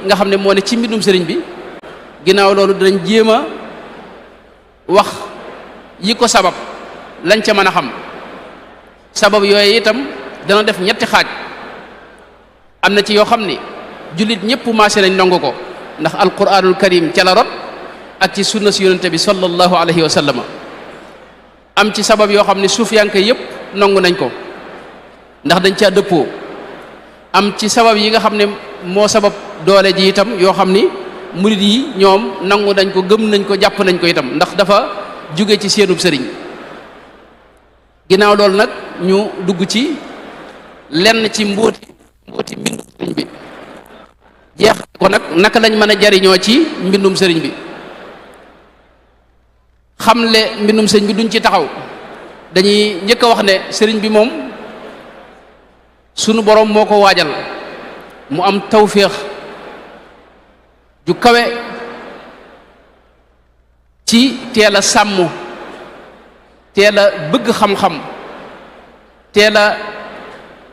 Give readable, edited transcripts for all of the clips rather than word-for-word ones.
nga xam ne moo ne ci mbindum sëriñ bi ginnaaw loolu dinañ jéem a wax yi ko sabab lañ ca mën a xam sabab yooyu itam dana def ñetti xaaj am na ci yoo xam ni jullit ñëpp maase nañ nangu ko ndax alquranul karim ca la rot ak ci sunna si yonente bi sallallahu alayhi wa sallam am ci sabab yoo xam ne suufiyanke yëpp nangu nañ ko ndax dañ caa dëppoo am ci sabab yi nga xam ne moo sabab doole ji itam yoo xam ni murid yi ñoom nangu nañ ko gëm nañ ko jàpp nañ ko itam ndax dafa jóge ci seenub sëriñ ginnaaw loolu nag ñu dugg ci lenn ci mbóoti mbindum sëriñ bi jeex ko nag naka lañ mën a jariñoo ci mbindum sëriñ bi xamle mbindum sëriñ bi duñ ci taxaw dañuy njëkk a wax ne sëriñ bi moom sunu borom moo ko waajal mu am tawféex ju kawe ci teel a sàmm teel a bëgg xam-xam teel a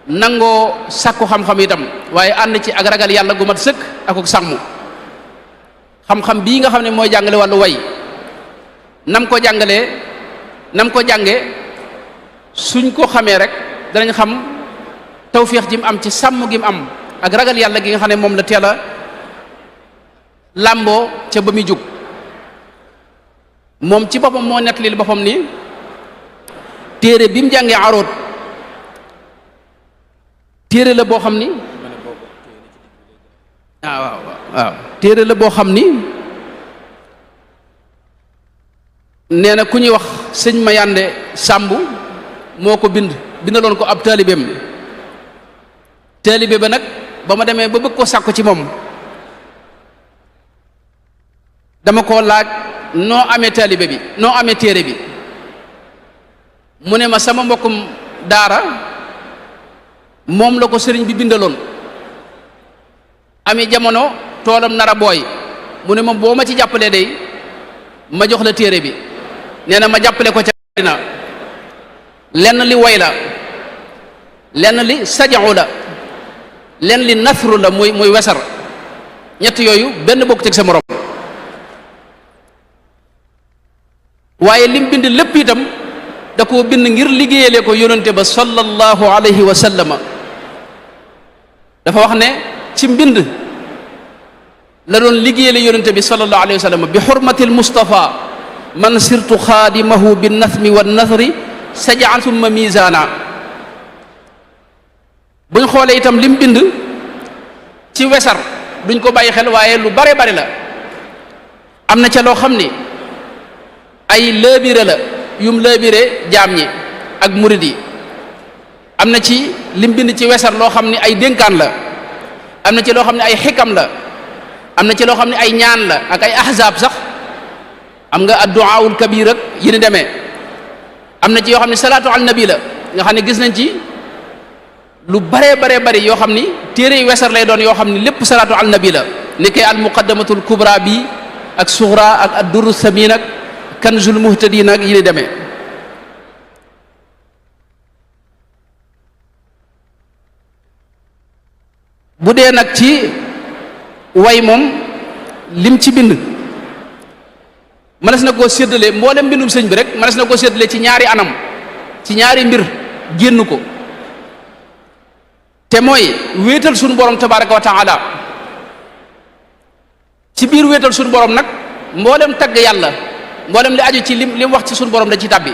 nangoo sàkku xam-xam itam waaye ànd ci ak ragal yàlla gu mat sëkk ak ak sàmm xam-xam bii nga xam ne mooy jàngale wàllu way nam ko jàngalee nam ko jànge suñ ko xamee rek danañ xam tawféex ji mu am ci sàmm gi mu am ak ragal yàlla gi nga xam ne moom la teel a làmboo ca ba muy jóg moom ci boppam moo nettali boppam ni téere bi mu jàngee aroot téere la boo xam ni waaw téere la boo xam ni nee na ku ñuy wax sëñ Mayande Sàmb moo ko bindaloon ko ab taalibeem taalibe ba nag ba ma demee ba bëgg ko sàkku ci moom dama ko laaj noo amee taalibe bi noo amee téere bi mu ne ma sama mbokkum daara moom la ko sëriñ bi bindaloon amee jamono toolam nara booy mu ne ma boo ma ci jàppalee day ma jox la téere bi nee na ma jàppale ko ca dina lenn li way la lenn li sajaxu la lenn li nasru la muy wesar ñett yooyu benn bokk teg sa morom waaye lim bind lépp itam da koo bind ngir liggéeyale ko yonente ba sallallahu alayhi wa sallama dafa wax ne ci mbind la doon liggéeyale yonente bi sallallahu alayhi wa sallama bi xurmatil mustafa man sirtu xaadimahu bi nathmi wa nathri sajaan summa misaana buñ xoolee itam lim bind ci wesar duñ ko bàyyi xel waaye lu bare bare la am na ca loo xam ni ay lëbire la yum lëbire jaam ñi ak murid yi am na ci lim bind ci wesar loo xam ni ay dénkaan la am na ci loo xam ne ay xikam la am na ci loo xam ne ay ñaan la ak ay ahzaab sax am nga adduaawul kabir ak yi ni demee am na ci yoo xam ne salaatu al nabi la nga xam ne gis nañ ci lu bare bari yoo xam ni téere yi wesar lay doon yoo xam ni lépp salaatu al nabi la ni koy al muqaddamatul kubra bi ak suxra ak ad durru samin ak kanzul muhtadin ak yi ni demee bu dee nag ci way moom lim ci bind mënees na koo séddale mboolem mbindum sëñ bi rek mënees na koo séddale ci ñaari anam ci ñaari mbir génn ko te mooy wéetal suñu borom tabaraka wa taala ci biir wéetal suñu borom nag mboolem tagg yàlla mboolem li aju ci lim wax ci suñu borom da ci tàbbi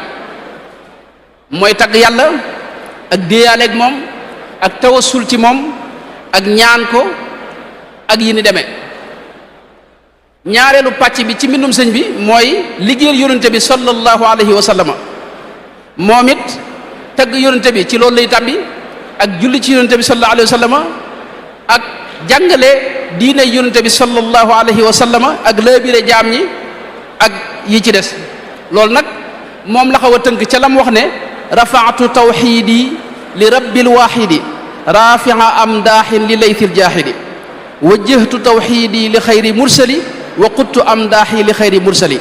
mooy tagg yàlla ak déeyaaleeg moom ak tawassul ci moom ak ñaan ko ak yi ni demee ñaareelu pàcc bi ci mbindum sëñ bi mooy liggéeyal yonente bi sallallahu alayhi wa sallama moom it tagg yonente bi ci loolu lay tàbbi ak julli ci yonente bi sallallahu alayhi wa sallama ak jàngale diine yonente bi sallallahu alayhi wa sallama ak laabire jaam ñi ak yi ci des loolu nag moom la xaw a tënk ca lam wax ne rafaatu tawxiidi li rabbil waaxidi rafia amdaaxin li laytil jaaxidi wajjahtu tawxiidi li xayri mursali wa quttu amdaaxi li xayri mursali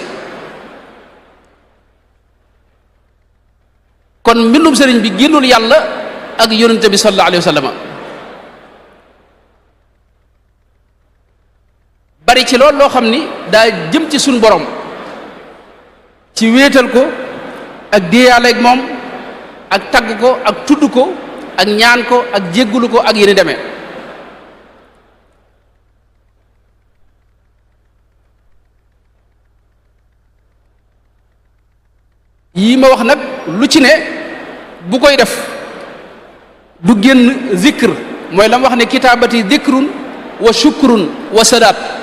kon mbindum sëriñ bi génnul yàlla ak yonente bi sallallahu alayhi wa sallam bari ci loolu loo xam ni daa jëm ci suñ borom ci wéetal ko ak déeyaaleeg moom ak tagg ko ak tudd ko ak ñaan ko ak jéggulu ko ak yéni demee yii ma wax nag lu ci ne bu koy def du génn zikr mooy la mu wax ne kitaabati zikrun wa shukrun wa sadaat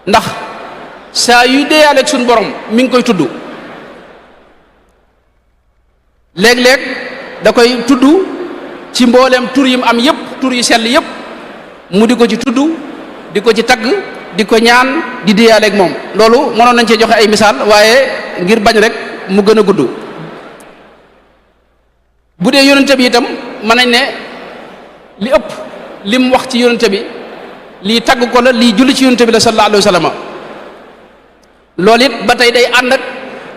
ndax saa yuy deeyaaleeg suñ borom mi ngi koy tudd léeg-léeg da koy tudd ci mbooleem tur yim am yépp tur yu sell yépp mu di ko ci tudd di ko ci tagg di ko ñaan di deeyaaleeg moom loolu mënoon nañ cee joxe ay misaal waaye ngir bañ rek mu gën a gudd bu dee yonente bi itam mën nañ ne li ëpp lim wax ci yonente bi lii tagg ko la lii julli ci yonente bi la sallallahu alayhi wa sallam loolu it ba tey day ànd ak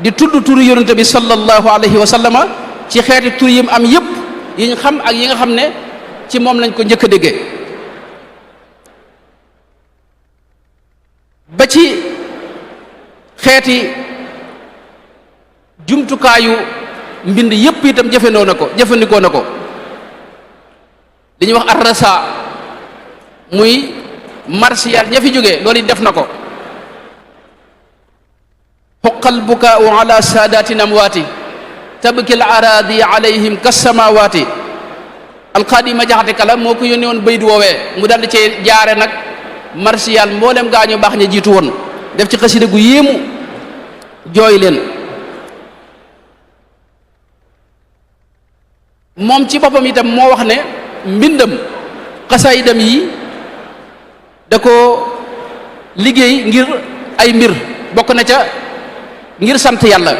di tudd turu yonente bi sallallahu alayhi wa sallam ci xeeti tur yim am yépp yi ñu xam ak yi nga xam ne ci moom lañ ko njëkk a déggee ba ci xeeti jumtukaayu mbind yépp itam jëfandikoo na ko li ñuy wax arrasa muy martial ña fi jógee loolu it def na ko xoqal bukaau ala saadatin amwaati tabki al araadi alayhim kasamawaati alxaadima jaxate kala moo ko yónnee woon baydu woowee mu daldi cee jaare nag martial mboolem gaañu baax ña jiitu woon def ci xasida gu yéemu jooy leen moom ci boppam itam moo wax ne mbindam xasaayidam yi da ko liggéey ngir ay mbir bokk na ca ngir sant yàlla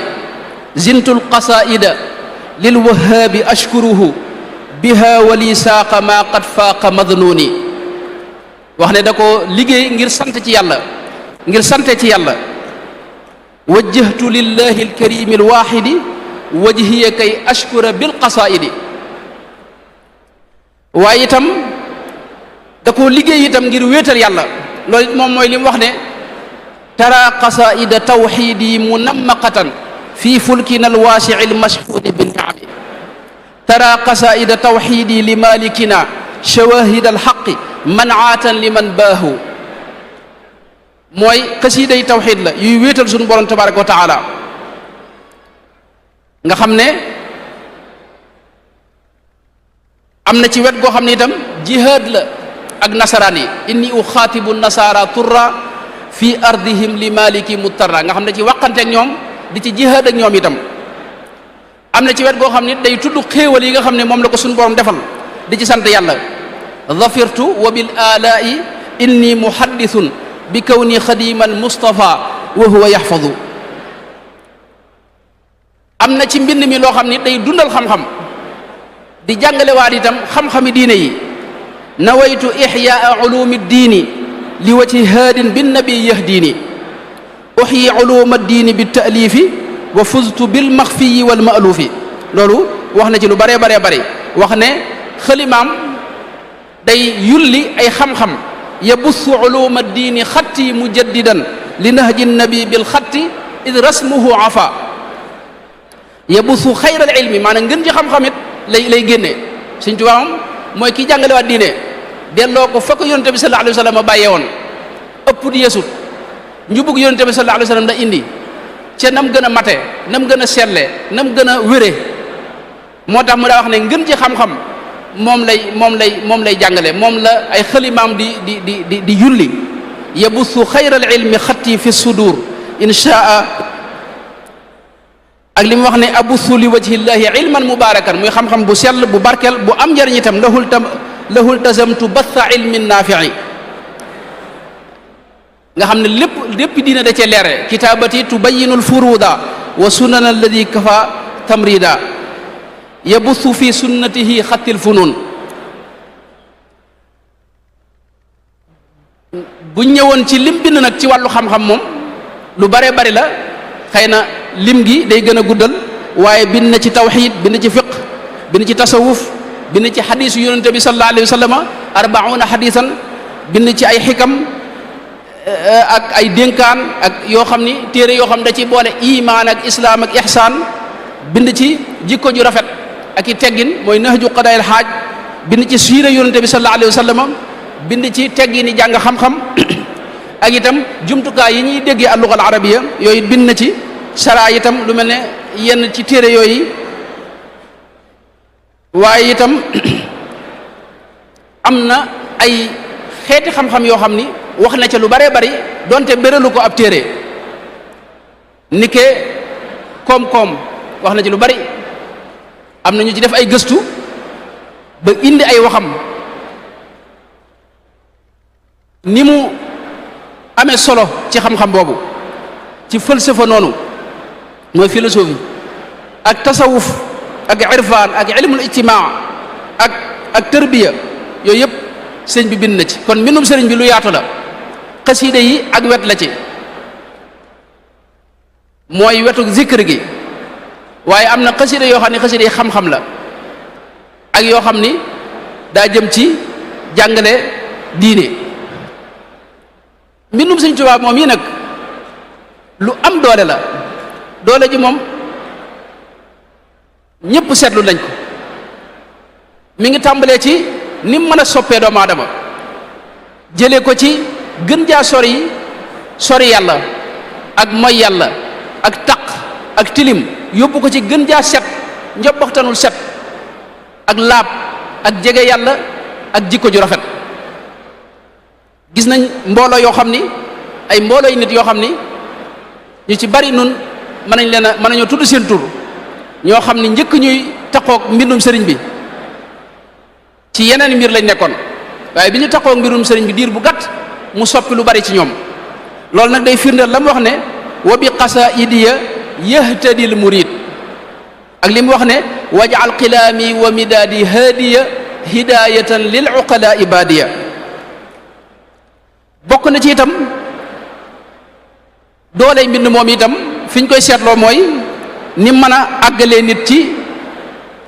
zintul qasaida lil wahaabi ashkuruhu biha wali saaqa ma qad faaqa madnuni wax ne da ko liggéey ngir sant ci yàlla ngir sante ci yàlla wajjahtu lillahi alkarimi alwaxidi wajhiya kay ashkura bil qasaidi waaye itam da ko liggéey itam ngir wéetal yàlla loolu it moom mooy li mu wax ne tara qasaida tawxidi munammaqatan fi fulkina alwaasici almashxuudi binniami tara qasaida tawxidi li malikina shawahid alxaqi manaatan liman baahu mooy xasiida yi tawxid la yuy wéetal suñu borom tabaraka wa taala nga xam ne am na ci wet goo xam ne itam jihaad la ak nasaraan yi inni uxaatibu nasara turra fi ardihim li maliki mutarra nga xam ne ci waqanteeg ñoom di ci jihaad ak ñoom itam am na ci wet goo xam ne day tudd xéewal yi nga xam ne moom la ko suñu borom defal di ci sant yàlla dhafirtu wa bil alaa'i inni muhaddithun bi kawni xadimal mustafa wa huwa yaxfadu am na ci mbind mi loo xam ne day dundal xam-xam di jàngale waat itam xam-xami diine yi nawaytu ixyaa ulumi diini li wajhi haadin bin nabi yahdini uxyi uluma diini bi taalifi wa fuztu bil maxfiyi wal maalufi loolu wax na ci lu baree baree bare wax ne xalimaam day yulli ay xam-xam yabussu uluma diini xatti mujaddidan li nahji nabi bil xatti id rasmuhu afa yabussu xayral ilmi maanaam ngën ji xam-xamit lay génne Sëñ Tuubaa moom mooy ki jàngale waat diine delloo ko fa ko yonente bi sallallahu alayhi wa sallam bàyyee woon ëpp di yeesut njubug yonente bi sallallahu alayhi wa sallam da indi ca nam gën a mate nam gën a selle nam gën a wére moo tax mu daa wax ne ngën ci xam-xam moom lay jàngale moom la ay xalimaam di yulli yabussu xayral ilmi xatti fi sudur inshaa ak li mu wax ne abussu li wajhillahi ilman mubarakan muy xam-xam bu sell bu barkel bu am njariñ itam lahul tazamtu batha ilmin naafi'i nga xam ne lépp diina da cee leere kitaabati tubayinu alfuruda wa sunan alladi kafa tamrida yabussu fi sunnatihi xattil funun bu ñëwoon ci lim bind nag ci wàllu xam-xam moom lu bare bari la xëy na lim gi day gën a guddal waaye bind na ci tawxid bind ci fiq bind ci tasawuf bind ci xadiisu yonente bi sallallahu alayhi wa sallam 40 xadiisan bind ci ay xikam ak ay dénkaan ak yoo xam ni téere yoo xam da ci boole imaan ak islaam ak ihsaan bind ci jikko ju rafet ak i teggin mooy nahju qadaayil xaaj bind ci siira yonente bi sallallahu alayhi wa sallam bind ci teggini jàng xam-xam ak itam jumtukaay yi ñuy déggee al-lugha al-arabiyya yooyu bind na ci saraa itam lu mel ne yenn ci téere yooyu waaye itam am na ay xeeti xam-xam yoo xam ni wax na ca lu baree bari donte béralu ko ab téere nike koom-koom wax na ci lu bari am na ñu ci def ay gëstu ba indi ay waxam ni mu amee solo ci xam-xam boobu ci falsafa noonu mooy philosophie ak tasawuf ak irfaan ak ilmul ijtimaa ak tërbiya yooyu yëpp sëñ bi bind na ci kon mbindum sëriñ bi lu yaatu la xasiida yi ak wet la ci mooy wetu zikr gi waaye am na xasiida yoo xam ne xasiida yi xam-xam la ak yoo xam ni daa jëm ci jàngale diine mbindum sëñ Tuubaa moom yi nag lu am doole la doole ji moom ñëpp seetlu nañ ko mi ngi tàmbalee ci ni mu mën a soppee doomu aadama jëlee ko ci gën jaa sori yàlla ak moy yàlla ak taq ak tilim yóbbu ko ci gën jaa set njobbaxtanul set ak laab ak jege yàlla ak jikko ju rafet gis nañ mbooloo yoo xam ni ay mbooloo yi nit yoo xam ni ñu ci bari nun mën nañoo tudd seen tur ñoo xam ni njëkk ñuy taqoog mbindum sëriñ bi ci yeneen mbir lañ nekkoon waaye bi ñu taqoog mbirum sëriñ bi diir bu gàtt mu soppi lu bari ci ñoom loolu nag day firndeel la mu wax ne wa bi qasaidiya yahtadil murid ak li mu wax ne waj'al qilaami wa midaadi haadiya hidayatan lil uqala ibadiya bokk na ci itam dooley mbind moom itam fi ñu koy seetloo mooy ni mën a àggalee nit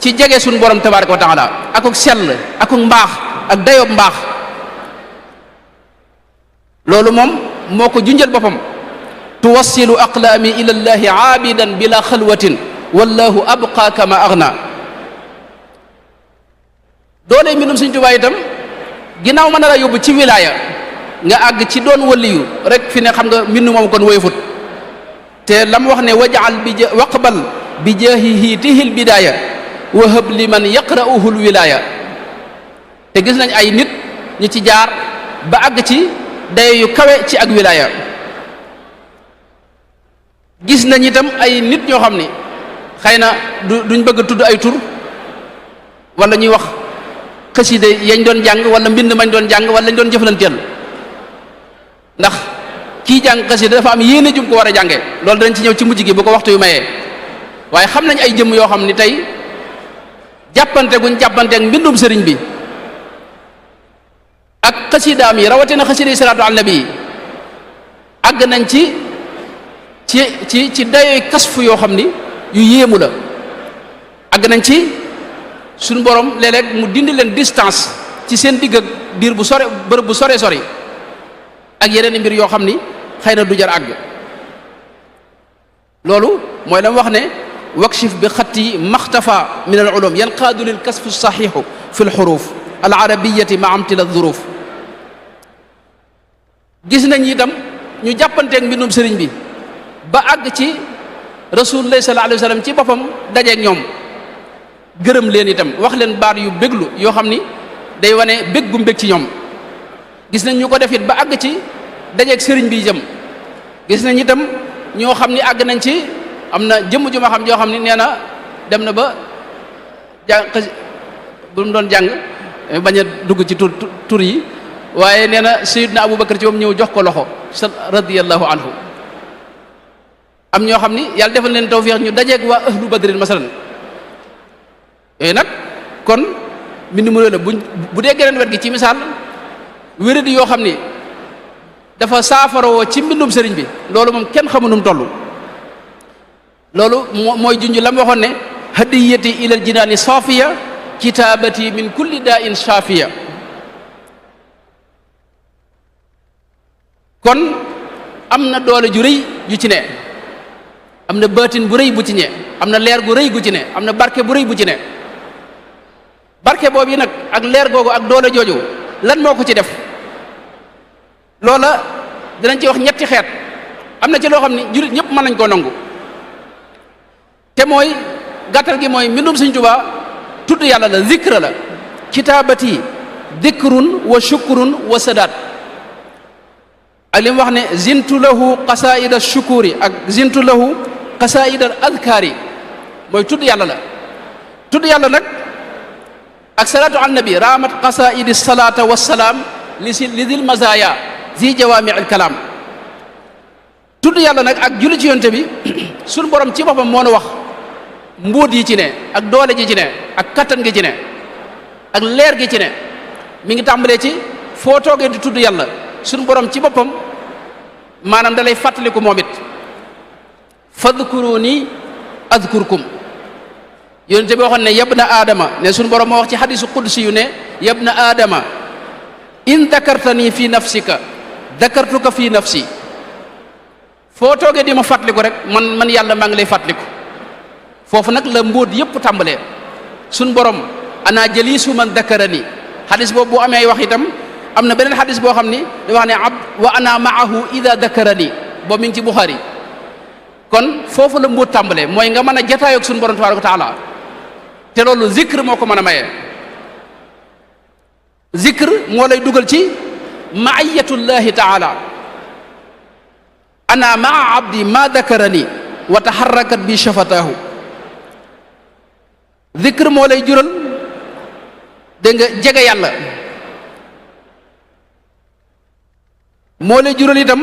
ci jege suñu borom tabaraka wa taala akuk sell akuk mbaax ak dayob mbaax loolu moom moo ko junjal boppam tuwassilu aqlaami ila llahi aabidan bila xalwatin wallahu abqa kama aghna dooley mbindum Sëriñ Tuubaa itam ginnaaw mën na la yóbbu ci wilaaya nga àgg ci doon waliyu rek fi ne xam nga mbind moom kon woyofut te lam wax ne waj'al waqbal bi jaahihi tihil bidaaya wa hab liman yaqra'uhu al wilaaya te gis nañ ay nit ñi ci jaar ba àgg ci dayo yu kawe ci ak wilaaya gis nañ itam ay nit ñoo xam ni xëy na duñ bëgg a tudd ay tur wala ñuy wax xasida yañ doon jàng wala mbind mañ doon jàng wala lañ doon jëflanteel ndax kii jàng xasida dafa am yéene jum ko war a jànge loolu dañ ci ñëw ci mujj gi bu ko waxtu yu mayee waaye xam nañ ay jëmm yoo xam ni tey jàppante guñ jàppante ak mbindum sëriñ bi ak xasidaam yi rawatina xasida yi salaatu ala nabi yi àgg nañ ci dayoy kasfu yoo xam ni yu yéemu la àgg nañ ci suñu borom léeg-léeg mu dindi leen distance ci seen digg ak diir bu sore bërëb bu sore sori ak yeneen mbir yoo xam ni xëy na du jar àgg loolu mooy la wax ne wakshif bi xatti maxtafa min al ulum yanqaadu lil kasfu saxiixu fi l xuruf al arabiyati ma amtila duruf gis nañ itam ñu jàppanteeg mbindum sëriñ bi ba àgg ci rasulullah sallallahu alayhi wa sallam ci boppam dajeeg ñoom gërëm leen itam wax leen baat yu béglu yoo xam ni day wane bég gu mbég ci ñoom gis nañ ñu ko def it ba àgg ci dajeeg sëriñ bi jëm gis nañ itam ñoo xam ni àgg nañ ci am na jëmm ju ma xam joo xam ni nee na dem na ba jàng bu mu doon jàng bañ a dugg ci tur yi waaye nee na Sayyidna Abubakar ci moom ñëw jox ko loxo radiyallahu anhu am ñoo xam ni yàlla defal leen tawfiix ñu dajeeg waa ahlu badrin masalan yooyu nag kon mbind mu la bu dee geneen wet gi ci misaal wéradi yoo xam ni dafa saafaroo ci mbindum sëriñ bi loolu moom kenn xamu nu mu toll loolu mooy junj la mu waxoon ne hadiyati ilal jinaani saafiya kitaabati min kulli daa in shaafiya kon am na doole ju rëy ju ci ne, am na baatin bu rëy bu ci ne, am na leer gu rëy gu ci ne, am na barke bu rëy bu ci ne. barke boobu yi nag ak leer googu ak doole jooju lan moo ko ci def? loola dinañ ci wax ñetti xeet. am na ci loo xam ni jullit ñëpp mën nañ koo nangu, te mooy gàttal gi mooy mbindum Sëñ Tuubaa tudd yàlla la, zikra la. kitaabati dikrun wa shukrun wa sadaat. ak li mu wax ne zintu lahu qasaida shukuri ak zintu lahu qasaida adkaari, mooy tudd yàlla la. tudd yàlla nag ak salaatu ala nabi raamat qasaidi salaata wassalaam li dil mazaya zi jawaami al kalaam. tudd yàlla nag ak julli ci yonte bi suñ borom ci boppam moo nu wax mbóot yi ci ne ak doole ji ci ne ak kattan gi ci ne ak leer gi ci ne. mi ngi tàmbalee ci foo toogee di tudd yàlla suñ borom ci boppam maanaam da lay fàttaliku moom it, fadkuruni adkurkum. yonente bi waxoon ne yabna aadama, ne suñ borom moo wax ci xadisu qudsi yu ne yabna aadama in dakartani fi nafsika dakartuka fi nafsi. foo toogee di ma fàttaliku rek man yàlla maa ngi lay fàttaliku. foofu nag la mbóot yëpp tàmbalee. suñ borom ana jalisu man dakarani, xadis boobu bu amee wax itam am na beneen xadis boo xam ni da wax ne abd wa ana maahu ida dakarani, boobu mi ngi ci Buxaari. kon foofu la mbóot tàmbalee, mooy nga mën a jataayoo ak suñu borom tabaaraka wa taala, te loolu zikr moo ko mën a maye. zikr moo lay dugal ci maayatullahi taala. ana maa abdi ma dakarani wa taharrakat bi shafataahu. zikr moo lay jural dégg nga jege yàlla, moo lay jural itam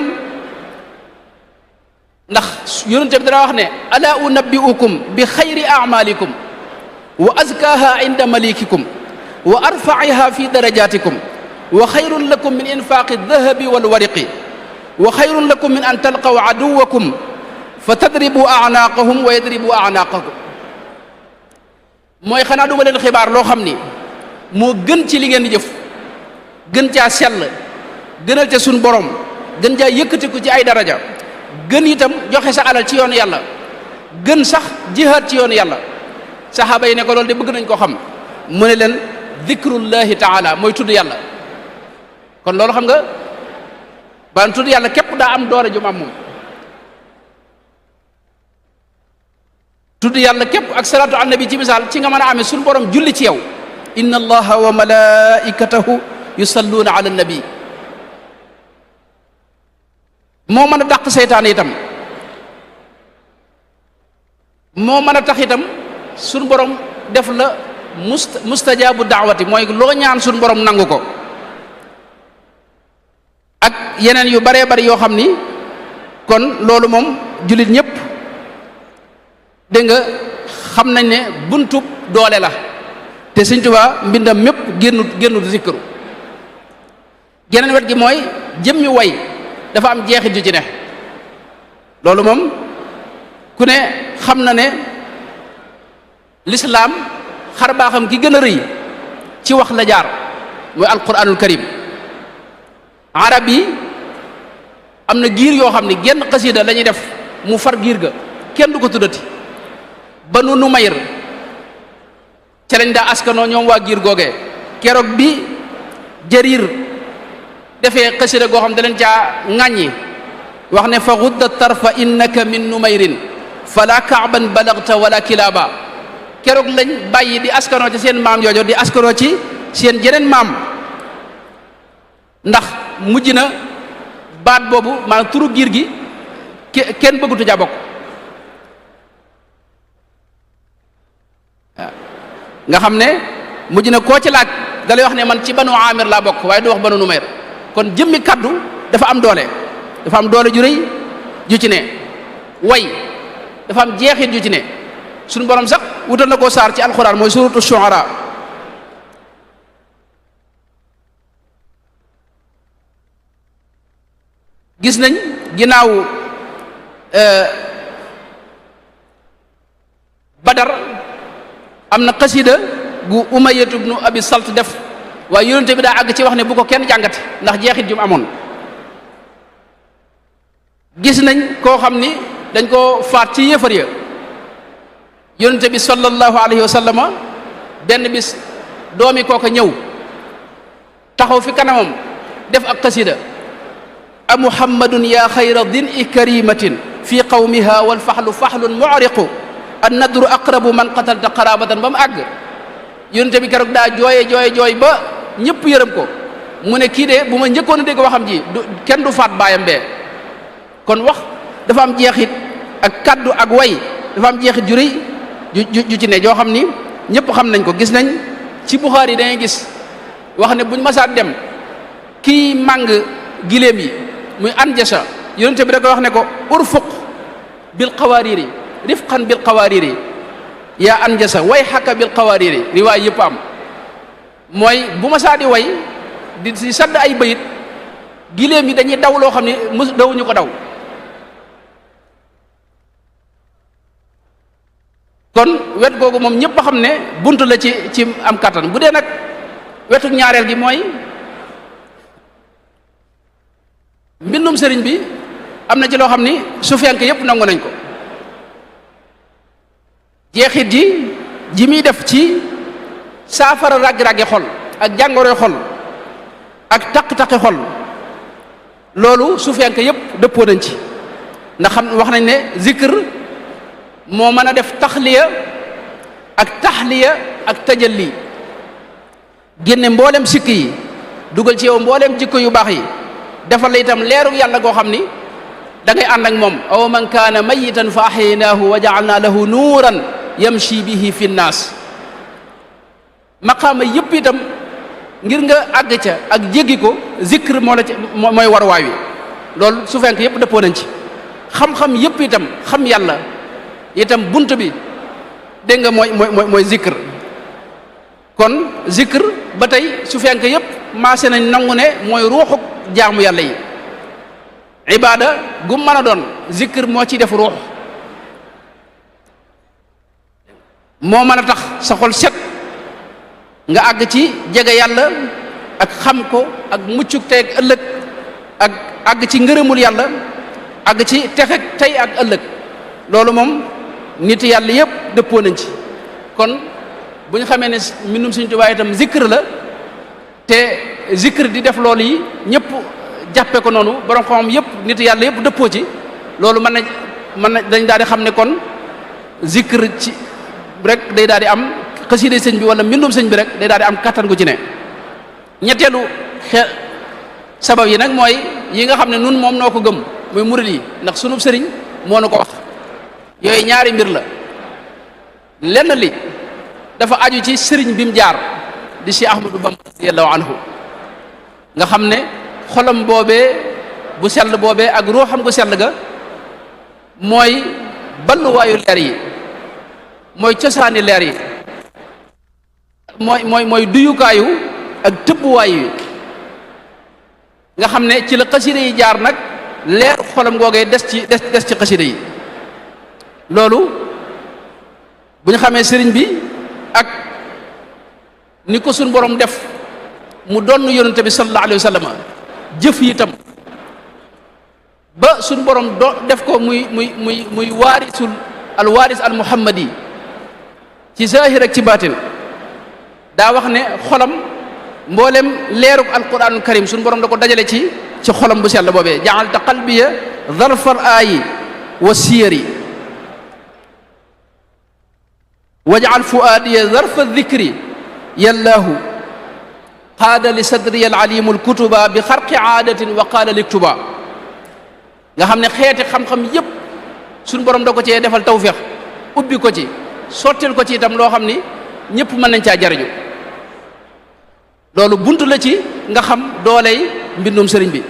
ndax yonente bi dana wax ne ala unabbiukum bi xayri amalikum wa azkaha inda malikikum wa arfaiha fi darajatikum wa xayrun lakum min infaqi dahabi walwariqi wa xayrun lakum min an talqaw aduwakum fa tadribu anaaqahum wa yadribu anaaqakum. mooy xanaa duma leen xibaar loo xam ni moo gën ci li ngeen di jëf, gën caa sell, gënal ca suñ borom, gën caa yëkkatiku ci ay daraja, gën itam joxe sa alal ci yoonu yàlla, gën sax jihaad ci yoonu yàlla. saxaaba yi ne ko loolu de bëgg nañ ko xam. mu ne leen dikrullahi taala mooy tudd yàlla. kon loolu xam nga ban tudd yàlla képp daa am doole ju mu am moom. tudd yàlla képp ak salaatu ala nabi ci misaal ci nga mën a amee suñu borom julli ci yow. inna allaha wa malaikatahu yusalluuna ala nabi. moo mën a dàq seytaane itam, moo mën a tax itam suñu borom def la mustajaabu daawati, mooy loo ñaan suñu borom nangu ko. ak yeneen yu baree bari yoo xam ni kon loolu moom jullit ñëpp dégg nga xam nañ ne buntub doole la, te Sëñ Tuubaa mbindam mépp génnut zikru. geneen wet gi mooy jëmmi way dafa am jeexit ju ci ne. loolu moom ku ne xam na ne lislaam xar baaxam ki gën a rëy ci wax la jaar, mooy alquranul karim. arab yi am na giir yoo xam ne genn xasida la ñuy def mu far giir ga kenn du ko tuddati. Banu Numayr ca lañ daa askanoo ñoom waa giir googee. keroog bi Jarir defee xasida goo xam da leen caa ŋàññi wax ne fa gudda tarfa innaka min numayrin fala kaaban balagta wala kilaaba. keroog lañ bàyyi di askanoo ci seen maam joojo di askanoo ci seen jeneen maam, ndax mujj na baat boobu maanaam turu giir gi kenn bëggutu ca bokk. nga xam ne mujj na koo ci laaj da lay wax ne man ci banu amir laa bokk waaye du wax banu numayr. kon jëmmi kaddu dafa am doole, dafa am doole ju rëy ju ci ne. way dafa am jeexit ju ci ne. suñu borom sax wutal na koo saar ci alxuraan, mooy suratu shuara. gis nañ ginnaaw Badar am na xasida gu Umayyatu ibnu Abi Salt def, waaye yonente bi daa àgg ci wax ne bu ko kenn jàngate ndax jeexit ju mu amoon. gis nañ koo xam ni dañ koo faat ci yéefar ya yonente bi sallallahu alayhi wa sallama benn bis doomi kooka ñëw taxaw fi kanamam def ak xasida a muhammadun ya xayra din i karimatin fi qawmiha wal faxlu faxlun mu'riqu an nadru aqrabu man qatalta qarabatan ba mu àgg yonente bi keroog daa jooy ba ñëpp yërëm ko mu ne kii de bu ma njëkkoon a dégg waxam ji kenn du faat baayam bee kon wax dafa am jeexit ak kaddu ak way dafa am jeexit ju rëy ju ci ne joo xam ni ñëpp xam nañ ko gis nañ ci Buxaari yi dangay gis wax ne buñ masaat dem kii màng giléem yi muy anjasa yonente bi da koy wax ne ko urfuq bil qawariri rifqan bil qawariri yaa anjasa way xakka bil qawariri riwaay yëpp am mooy bu masaa di way di si sadd ay bayit giléem yi dañuy daw loo xam ne dawuñu ko daw kon wet googu moom ñëpp a xam ne bunt la ci am kattan bu dee nag wetu ñaareel gi mooy mbindum sëriñ bi am na ci loo xam ni sufiyanke yëpp nangu nañ ko jeexit ji muy def ci saafara raggi-raggi xol ak jàngoroy xol ak taq-taqi xol loolu sufiyanke yëpp dëppoo nañ ci ndax xam wax nañ ne zikr moo mën a def taxliya ak taxliya ak tajalli génne mboolem sikk yi dugal ci yow mboolem jikko yu baax yi defal la itam leeru yàlla goo xam ni da ngay ànd ak moom aw man kaana mayitan fa ahyaynahu wa ja'alna lahu nuuran yamshi bihi fi nnaas maqaama yëpp itam ngir nga àgg ca ak jéggi ko zikr moo la ci mooy war waay wi loolu su fenk yëpp dëppoo nañ ci xam-xam yëpp itam xam yàlla itam bunt bi dégg nga mooy zikr kon zikr ba tey su fenk yëpp maase nañ nangu ne mooy ruuxuk jaamu yàlla yi ibaada gu mën a doon zikr moo ci def ruux moo mën a tax sa xol set nga àgg ci jege yàlla ak xam ko ak muccuk tey ak ëllëg ak àgg ci ngërëmul yàlla àgg ci texek tey ak ëllëg loolu moom nit yàlla yëpp dëppoo nañ ci kon bu ñu xamee ne mbindum Sëriñ Tuubaa itam zikr la te zikr di def loolu yi ñëpp jàppe ko noonu borom xam yëpp nit yàlla yëpp dëppoo ci loolu mën na dañ daal di xam ne kon zikr ci rek day daal di am xasida sëñ bi wala mbindum sëñ bi rek day daal di am kattan gu ci ne ñetteelu sabab yi nag mooy yi nga xam ne nun moom noo ko gëm muy murid yi ndax sunub sëriñ moo nu ko wax yooyu ñaari mbir la lenn li dafa aju ci sëriñ bi mu jaar di Cheikh Ahmadou Bamba radiyallahu anhu nga xam ne xolam boobee bu sell boobee ak ruuxam gu sell ga mooy balluwaayu leer yi mooy cosaani leer yi mooy duyukaayu ak tëbbuwaay yi nga xam ne ci la xasida yi jaar nag leer xolam googee des ci xasida yi loolu bu ñu xamee sëriñ bi ak ni ko suñ borom def mu doon yonente bi sallallahu alayhi wa sallam jëf yi itam ba suñ borom def ko muy waarisul al waaris al muhammadi ci zahir ak ci baatin daa wax ne xolam mboolem leeruk alquranul karim suñ borom da ko dajale ci xolam bu sell boobee ja'alta qalbiya zarfal aayi wa siyari waj'al fuaadiya zarfa dhikri yallaahu qaada li sadriya al-alimu al-kutuba bi xarqi aadatin wa qaala liktuba nga xam ne xeeti xam-xam yépp suñ borom da ko cee defal tawféex ubbi ko ci sottil ko ci itam loo xam ni ñëpp mën nañ caa jariñu loolu bunt la ci nga xam dooley mbindum sëriñ bi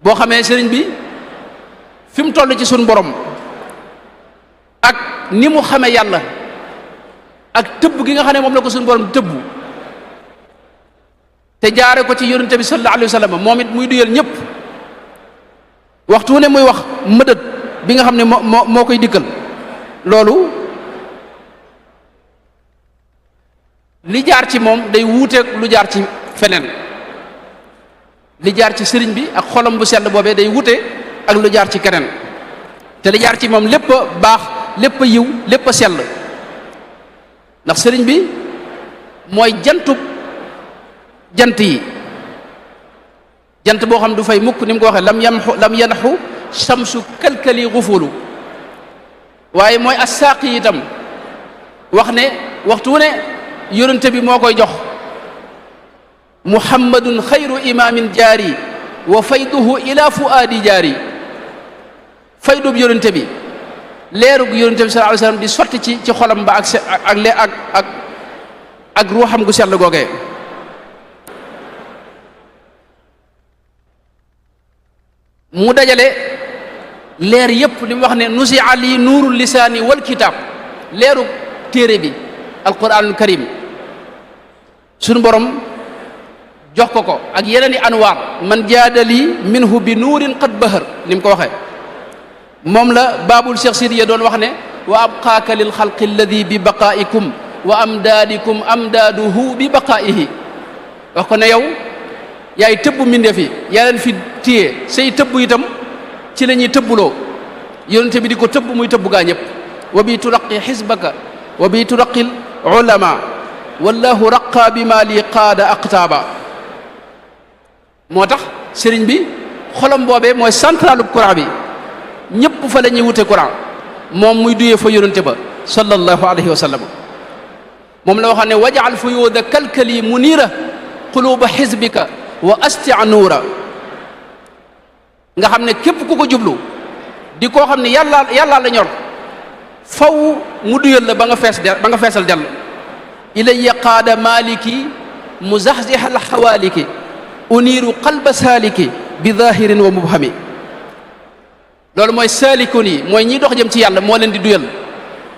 boo xamee sëriñ bi fi mu toll ci suñ borom ak ni mu xamee yàlla ak tëbb gi nga xam ne moom la ko suñu borom tëbb te jaare ko ci yonente bi sallallahu alayhi wa sallam moom it muy duyal ñëpp waxtu ne muy wax mëdët bi nga xam ne moo koy dikkal loolu li jaar ci moom day wuuteeg lu jaar ci feneen li jaar ci sëriñ bi ak xolam bu sell boobee day wute ak lu jaar ci keneen te li jaar ci moom lépp a baax lépp a yiw lépp a sell ndax sëriñ bi mooy jantub jant yi jant boo xam du fay mukk ni mu ko waxee lam yanxu samsu kalkali xufulu waaye mooy assaaq yi itam wax ne waxtu wu ne yonente bi moo koy jox muhammadun xayru imaamin jaari wa fayduhu ila fuaadi jaari faydub yonente bi leerug yonente bi sallallahu alayhi wasallam di sotti ci xolam ba ak ruuxam gu sell googee mu dajale leer yépp li mu wax ne nusia lii nuurul lisaani wal kitaab leerug téere bi alquranul karim sunu borom jox ko ak yeneen i anwaar man jaadali minhu bi nuurin qad bahar ni mu ko waxee moom la baabul Cheikh Sidiya doon wax ne wa abqaaka lil xalqi alladi bi baqaa'ikum wa amdaadikum amdaaduhu bi baqaa'ihi wax ko ne yow yaay tëbb mbindeef yi yaa leen fi téye say tëbb itam ci la ñuy tëbbuloo yonente bi di ko tëbb muy tëbb gaa ñëpp wa bi turaqi xisbaka wa bi turaqil ulama wallahu raqa bi ma li qaada aqtaaba moo tax sëriñ bi xolam boobee mooy centralub Coran bi ñëpp fa la ñuy wute Coran moom muy duyee fa yonente ba sallallahu alayhi wa sallam moom la waxam ne wajal fuyuuda kalkali muniira quluba xisbika wa astia nuura nga xam ne képp ku ko jublu di koo xam ne yàllaa la ñor faw mu duyal la ba nga feesal dell ilayya qaada maliki muzaxziha alxawaaliki uniiru qalba saaliki bi zahirin wa mubhami loolu mooy saalikun yi mooy ñiy dox jëm ci yàlla moo leen di duyal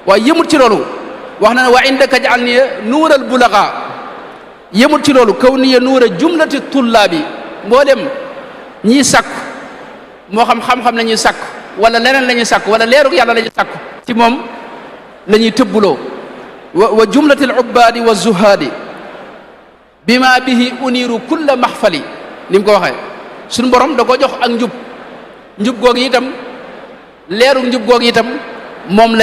waaye yëmut ci loolu wax na ne wa indaka jaal niya nuural bulaga yëmut ci loolu kaw niya nuura jumlati tullaabi mboolem ñiy sàkku moo xam-xam la ñuy sàkku wala leneen la ñuy sàkku wala leerug yàlla la ñuy sàkku ci moom la ñuy tëbbuloo wa jumlatil ubbaadi wa zuhaadi bima bihi uniiru kulla maxfali ni mu ko waxee suñu borom da ko jox ak njub googu itam leerug njub googu itam moom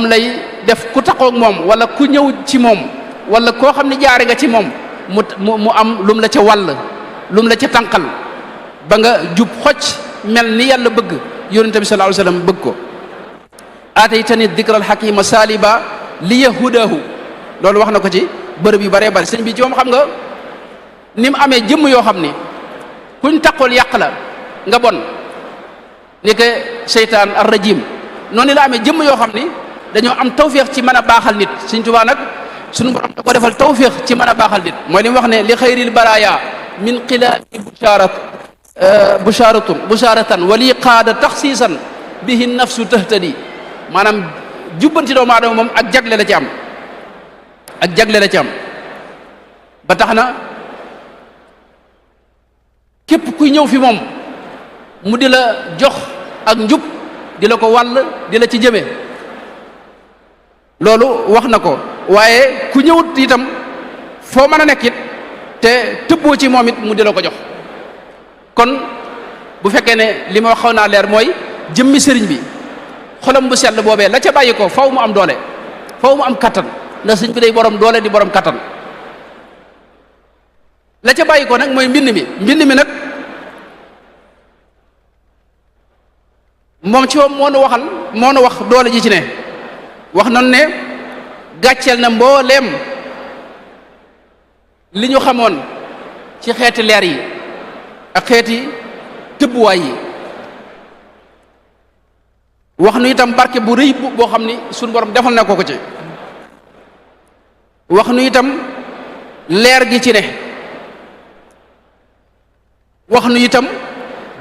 lay def ku taxoog moom wala ku ñëw ci moom wala koo xam ne jaare nga ci moom mu am lum la ca wàll lum la ca tànqal ba nga jub xocc mel ni yàlla bëgg yonente bi sallallahu alayhi wasallam bëgg ko aataytani dikral xakima saaliba li yahudahu loolu wax na ko ci bërëb yu bëree bëri sëñ bi ci moom xam nga ni mu amee jëmm yoo xam ni kuñ taqool yàq la nga bon ni ke seytaan ar rajim noonu la amee jëmm yoo xam ni dañoo am tawféex ci mën a baaxal nit Sëñ Tuubaa nag suñu borom da ko defal tawféex ci mën a baaxal nit mooy li mu wax ne li xayril baraya min xilaali busharatan wali qaada taxsiisan bihi nafsu tahtadi maanaam jubbanti doomu aadama moom ak jagle la ci am ba tax na képp kuy ñëw fi moom mu di la jox ak njub di la ko wàll di la ci jëme loolu wax na ko waaye ku ñëwut itam foo mën a nekk it te tëbboo ci moom it mu di la ko jox kon bu fekkee ne li ma wax xaw naa leer mooy jëmmi sëriñ bi xolam bu sell boobee la ca bàyyi ko faw mu am doole faw mu am kattan ndax sëriñ bi day borom doole di borom kattan la ca bàyyi ko nag mooy mbind mi nag moom ci moom moo nu wax doole ji ci ne wax nañu ne gàcceel na mbooleem li ñu xamoon ci xeeti leer yi ak xeeti tëbbuwaay yi wax nu itam barke bu rëy boo xam ni suñu borom defal na ko ci wax nu itam leer gi ci ne wax nu itam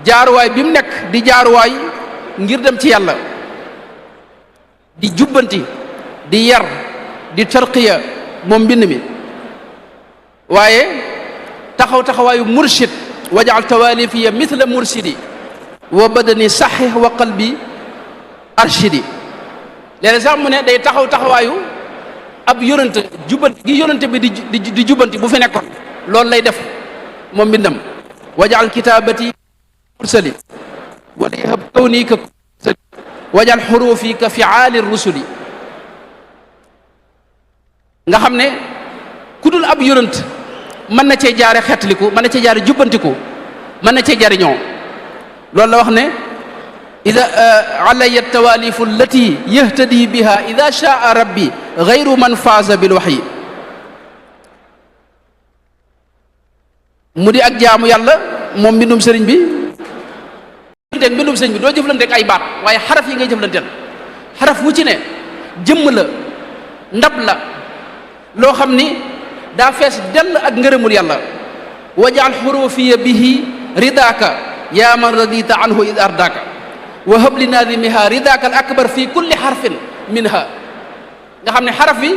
jaaruwaay bi mu nekk di jaaruwaay ngir dem ci yàlla di jubbanti di yar di tarqiya moom mbind mi waaye taxawaayu murshid wajaal tawalifiya mithla mursidi wa badani saxix wa qalbi arshidi léeg-léeg sax mu ne day taxawaayu ab yonent jubbanti gi yonent bi di jubbanti bu fi nekkoon loolu lay def moom mbindam wajal kitabati mursali wala yahab kawni ka mursali wajal xurufi ka fiaali rusuli nga xam ne ku dul ab yonent mën na cee jaare xeetliku mën na cee jaare jubbantiku mën na cee jariñoo loolu la wax ne ida alaya tawalifu allati yahtadi biha ida shaa rabbi gayru man faaza bil waxyi mu di ak jaamu yàlla moom mbindum sëriñ bi dégg mbindum sëriñ bi doo jëflanteeg ay baat waaye xaraf yi ngay jëflanteel xaraf wu ci ne jëmm la ndab la loo xam ni daa fees dell ak ngërëmul yàlla wajaal xurufiya bihi ridaaka yaa man radita anhu id ardaaka wa hab li naadimiha ridaaka al akbar fi kulli xarfin minha nga xam ne xaraf yi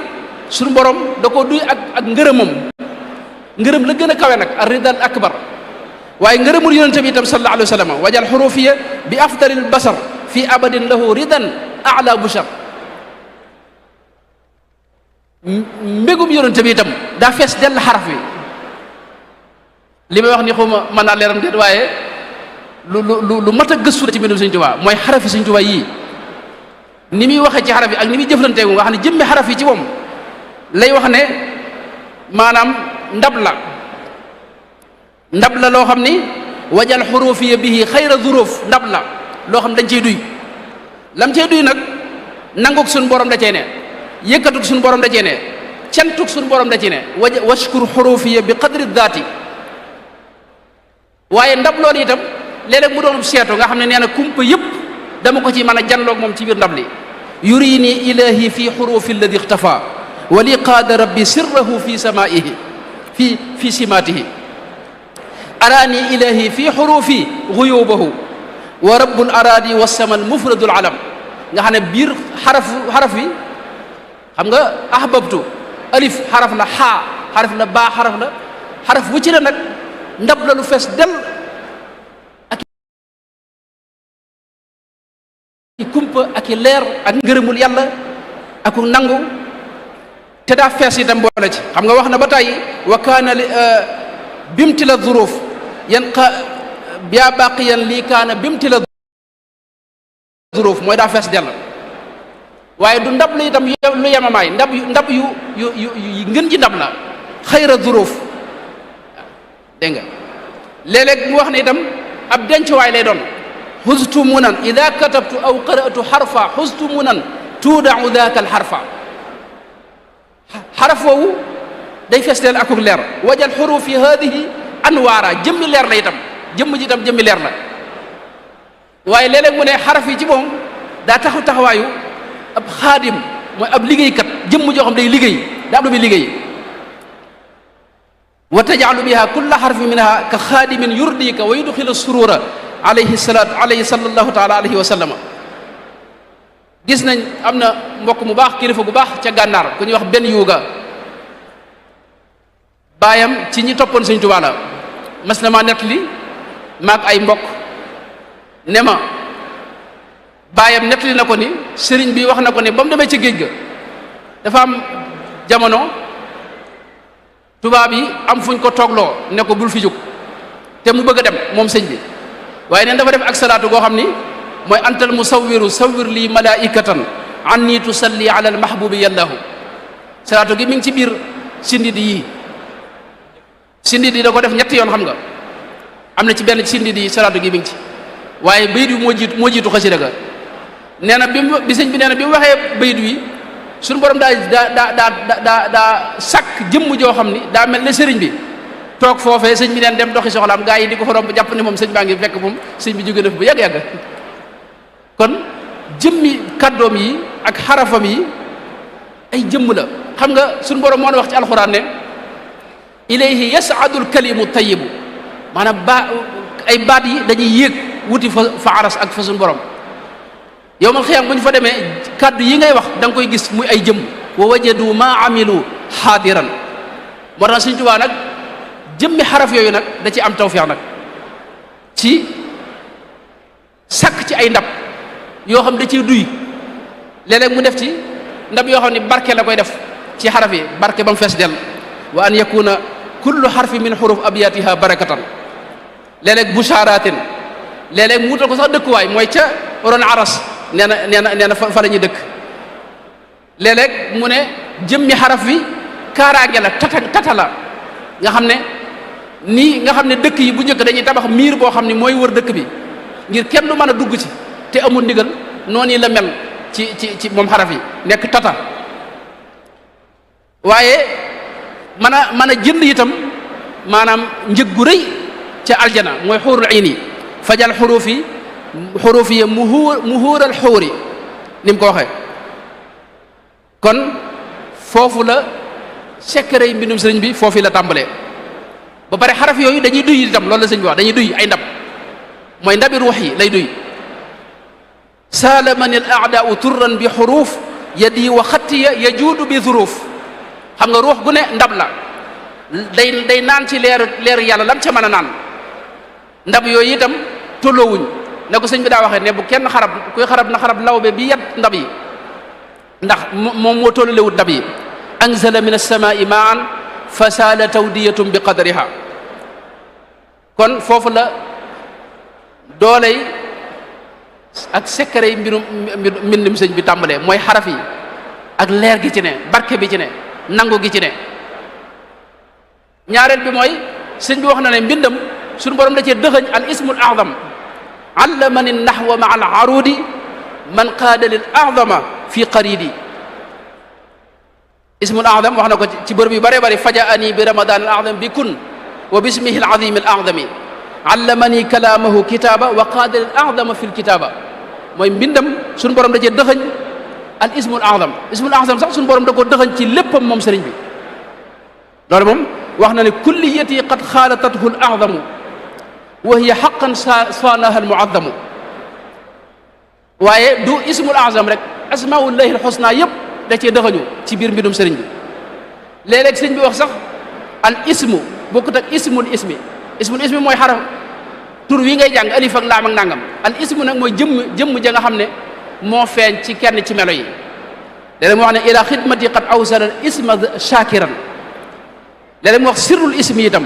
suñu borom da ko duy ak ngërëmam ngërëm la gën a kawe nag ar rida al akbar waaye ngërëmul yonente bi itam sallallahu alayhi wa sallam wajal xurufiya bi afdalil basar fi abadin lahu ridan ala bushar mbégum yonente bi itam daa fees dell xaraf wi li may wax ni xawma mën naa leeram déet waaye lu mat a gëstu la ci mbindum Sëñ Tuubaa mooy xarafi Sëñ Tuubaa yii ni muy waxee ci xaraf yi ak ni muy jëflanteegu nga xam ne jëmmi xaraf yi ci moom lay wax ne maanaam ndab la loo xam ni wajal xurufiya bihi xayra zuruf ndab la loo xam dañ cey duy lam cey duy nag nanguk suñu borom da cey ne yëkkatuk suñu borom da cee ne cantuk suñu borom da cee ne washkur xurufiya bi qadri daati waaye ndab loolu itam léeg-léeg mu doon seetu nga xam ne nee na kumpa yëpp dama ko ci mën a janloog moom ci biir ndab li yurini ilahi fi xurufi alladi ixtafa wa li qaada rabbi sirrahu fi samaihi fi simaatihi araani ilahi fi xurufi guyubahu wa rabbul araadi wasama al mufradul alam nga xam ne biir xaraf wi xam nga ahbabtu alif xaraf la xaa xaraf la baa xaraf la xaraf wu ci la nag ndab la lu fees del ak i kumpa ak i leer ak ngërëmul yàlla ak nangu te daa fees itam boole ci xam nga wax na ba tàyyi wa kaana bimti la zuruf yan yaa baqiyan lii kaana bimti la zuruf mooy daa fees del waaye du ndab la itam lu yemamaay ndab yu ngën ji ndab la xayra zuruf dégg nga léeg-léeg mu wax ne itam ab dencuwaay lay doon xustu munan ida katabtu aw qara'tu xarfa xustu munan tuudau daaka al xarfa xaraf woowu day festeel akuk leer wajal xurufi hadihi anwaara jëmmi leer la itam jëmm ji itam jëmmi leer la waaye léeg-léeg mu ne xaraf yi ci moom daa taxawaayu ab xaadim mooy ab liggéeykat jëmm joo xam day liggéey daa am lu muy liggéey wa tajcalu biha kulla xarfin minha ka xaadimin yurdika wa yudxilu surura alayhi sallallahu taala alayhi wa sallama gis nañ am na mbokk mu baax kilifa gu baax ca gànnaar ku ñuy wax benn yuuga baayam ci ñi toppoon Sëñ Tuubaa la mas na maa nettali maag ay mbokk ne ma baayam nettali na ko ni sëriñ bi wax na ko ni ba mu demee ca géej ga dafa am jamono tubaab yi am fuñ ko toogloo ne ko bul fi jóg te mu bëgg a dem moom sëñ bi waaye neen dafa def ak salaatu goo xam ni mooy antal musawwiru sawwir lii malaikatan anni tusalli ala al mahbubi yallahu salaatu gi mi ngi ci biir sindid yii sindid yi da ko def ñetti yoon xam nga am na ci benn sindid yi salaatu gi mi ngi ci waaye bayit wi moo jiitu xasida ga nee na bi sëñ bi nee na bi mu waxee bayit wi suñu borom daa sàkk jëmm joo xam ni daa mel ne sëriñ bi toog foofee sëñ bi neen dem doxi soxlaam gaa yi di ko fa romb jàpp ne moom sëñ baa ngi fekk moom sëñ bi jóge na fi bu yàgg-yàgg kon jëmmi kàddoom yi ak xarafam yi ay jëmm la xam nga suñu borom moo na wax ci alxuraan ne ilayhi yasaadul kalimu tayibu maanaam ay baat yi dañuy yéeg wuti fa aras ak fa suñu borom yowmal xiyaam bu ñu fa demee kàddu yi ngay wax da nga koy gis muy ay jëmm wa wajadu ma amilu xaadiran moo tax Sëñ Tuubaa nag jëmmi xaraf yooyu nag da ci am tawfeex nag ci sàkk ci ay ndab yoo xam da ciy duy léeg-léeg mu def ci ndab yoo xam ne barke la koy def ci xaraf yi barke ba mu fees dell wa an yakuna kullu xarfi min xuruf abiyatiha barakatan léeg-léeg bushaaratin léeg-léeg mu wutal ko sax dëkkuwaay mooy ca ron aras nee na fa la ñuy dëkk léeg-léeg mu ne jëmmi xaraf wi kaaraange la tata la nga xam ne nii nga xam ne dëkk yi bu njëkk dañuy tabax miir boo xam ne mooy wër dëkk bi ngir kenn du mën a dugg ci te amul ndigal noonu la mel ci moom xaraf yi nekk tata waaye mën a jënd itam maanaam njëg gu rëy ca aljana mooy xuurul ayni fajal xuruuf yi muhuural xuuri ni mu ko waxee kon foofu la secret yi mbindum sëriñ bi foofu la tàmbalee ba pare xaraf yooyu dañuy duy itam loolu la sëriñ bi wax dañuy duy ay ndab mooy ndabi ruux yi lay duy salamani al aadaau turran bi xuruuf yadi wa xattiya yajuudu bi zuruuf xam nga ruux gu ne ndab la day naan ci leeru yàlla lam ca mën a naan ndab yooyu itam tolloowuñ ne ko sëñ bi daa waxee ne bu kenn xarab kuy xarab na xarab lawbe bi yat ndab yi ndax moom moo tollulewut ndab yi anzala min as-samaa'i maan fa saala tawdiyatum bi qadriha kon foofu la dooley ak secret yi mbindum sëñ bi tàmbalee mooy xaraf yi ak leer gi ci ne barke bi ci ne nangu gi ci ne ñaareel bi mooy sëñ bi wax na ne mbindam suñu borom da cee dëxëñ al ismul a'zam allamani nahwa ma al arudi man qaada lil a'zama fi qaridi ismul a'zam wax na ko ci bërëb yu bëree bëri fajaani bi ramadan al a'zam bi kun wa bismihi al azim al a'zami allamani kalaamahu kitaaba wa qaada lil a'zama fi l kitaaba mooy mbindam suñu borom da cee dëxëñ al ismul a'zam sax suñu borom da koo dëxëñ ci léppam moom sëriñ bi loolu moom wax na ne kulliyati qad xaalatathu al a'zamu wa hiya haqqan saanaha al mu'azzamu waaye du ismul a'zam rek asmaullahi al husna yëpp da cee dëxëñu ci biir mbindum sëriñ bi léeg-léeg sëriñ bi wax sax al ismu bokkut ak ismul ismi mooy xaraf tur wi ngay jàng alif ak laam ak nangam al ismu nag mooy jëmm ja nga xam ne moo feeñ ci kenn ci melo yi léeg-léeg mu wax ne ila xidmati qad awsala al isma shakiran léeg-léeg mu wax sirrul ismi itam